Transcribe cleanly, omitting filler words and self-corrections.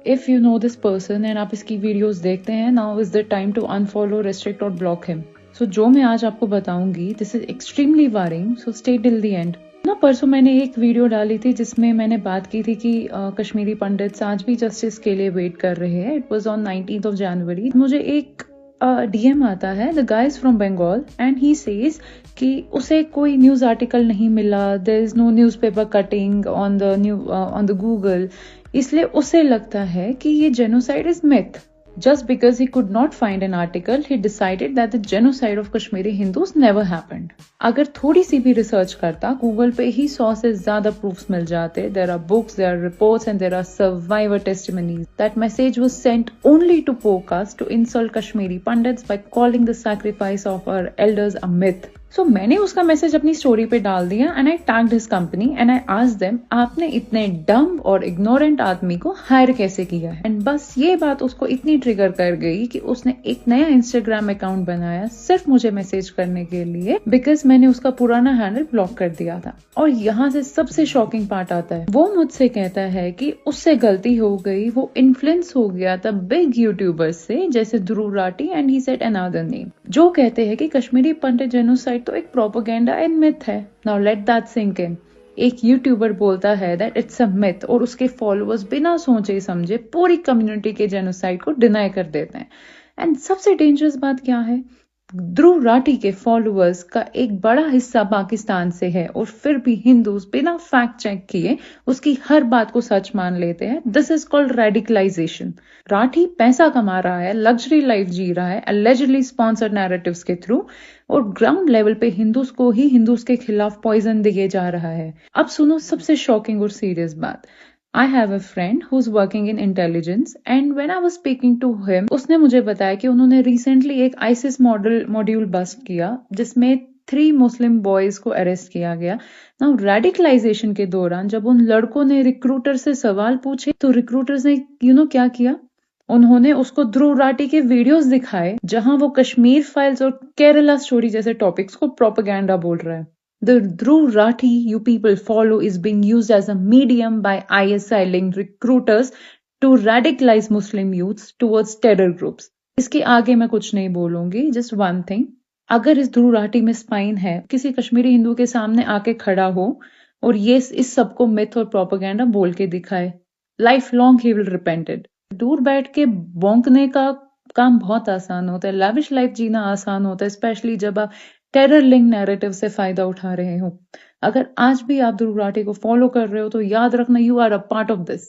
If you know this person and आप इसकी videos देखते हैं, now is the time to unfollow, restrict और ब्लॉक हिम। सो जो मैं आज आपको बताऊंगी, this is extremely worrying, so stay till the end. ना परसों मैंने एक वीडियो डाली थी जिसमें मैंने बात की थी कि कश्मीरी पंडित्स आज भी जस्टिस के लिए वेट कर रहे हैं। It was on 19th of January। मुझे एक डीएम आता है, the guy is from Bengal and he says कि उसे कोई न्यूज आर्टिकल नहीं मिला, there is no newspaper cutting on the Google, इसलिए उसे लगता है कि ये genocide is myth. Just because he could not find an article, he decided that the genocide of Kashmiri Hindus never happened. अगर थोड़ी सी भी रिसर्च करता, गूगल पे ही 100 से ज्यादा प्रूफ्स मिल जाते। There are books, there are reports and there are survivor testimonies. That message was sent only to poke us, to insult Kashmiri Pandits by calling the sacrifice of our elders a myth. So मैंने उसका message अपनी story पे डाल दिया and I tagged his company and I asked them, आपने इतने डम और इग्नोरेंट आदमी को हायर कैसे किया है। एंड बस ये बात उसको इतनी ट्रिगर कर गई कि उसने एक नया इंस्टाग्राम अकाउंट बनाया सिर्फ मुझे मैसेज करने के लिए, बिकॉज मैंने उसका पुराना हैंडल ब्लॉक कर दिया था। और यहाँ से सबसे शॉकिंग पार्ट आता है, वो मुझसे कहता है कि उससे गलती हो गई, वो इन्फ्लुएंस हो गया था बिग यूट्यूबर्स से जैसे Dhruv Rathee and he said another name, जो कहते हैं कि कश्मीरी पंडित जेनोसाइड तो एक प्रोपेगेंडा एंड मिथ है। Now let that sink in. एक यूट्यूबर बोलता है दैट इट्स अ मिथ और उसके फॉलोअर्स बिना सोचे समझे पूरी कम्युनिटी के जेनोसाइड को डिनाई कर देते हैं। एंड सबसे डेंजरस बात क्या है, ध्रुव राठी के फॉलोअर्स का एक बड़ा हिस्सा पाकिस्तान से है और फिर भी हिंदूज बिना फैक्ट चेक किए उसकी हर बात को सच मान लेते हैं। This is called radicalisation. Rathi पैसा कमा रहा है, लग्जरी लाइफ जी रहा है अलेजिडली स्पॉन्सर्ड नैरेटिव्स के थ्रू, और ग्राउंड लेवल पे हिंदूज को ही हिंदूज के खिलाफ पॉइजन दिए जा रहा है। अब सुनो सबसे शॉकिंग और सीरियस बात। I have a friend who's working in intelligence and when I was speaking to him, उसने मुझे बताया कि उन्होंने recently एक ISIS मॉड्यूल बस्ट किया जिसमें 3 मुस्लिम बॉयज को अरेस्ट किया गया। नाउ रेडिकलाइजेशन के दौरान जब उन लड़कों ने रिक्रूटर से सवाल पूछे तो रिक्रूटर्स ने क्या किया, उन्होंने उसको ध्रुव राठी के वीडियोस दिखाए जहां वो कश्मीर फाइल्स और केरला स्टोरी जैसे टॉपिक्स को प्रोपेगेंडा बोल रहा है। The Dhruv Rathi you people follow is being used as a medium by ISI-linked recruiters to radicalize Muslim youths towards terror groups. इसके आगे मैं कुछ नहीं बोलूंगी, just one thing. अगर इस ध्रुव राठी में स्पाइन है, किसी कश्मीरी हिंदू के सामने आके खड़ा हो और ये इस सबको मिथ और प्रोपेगेंडा बोल के दिखाए, life long he will repented. दूर बैठ के भौंकने का काम बहुत आसान होता है, लैविश लाइफ जीना आसान होता है, स्पेशली जब आप टेरर लिंक नैरेटिव से फायदा उठा रहे हो। अगर आज भी आप ध्रुव राठी को फॉलो कर रहे हो तो याद रखना, you are a part of this.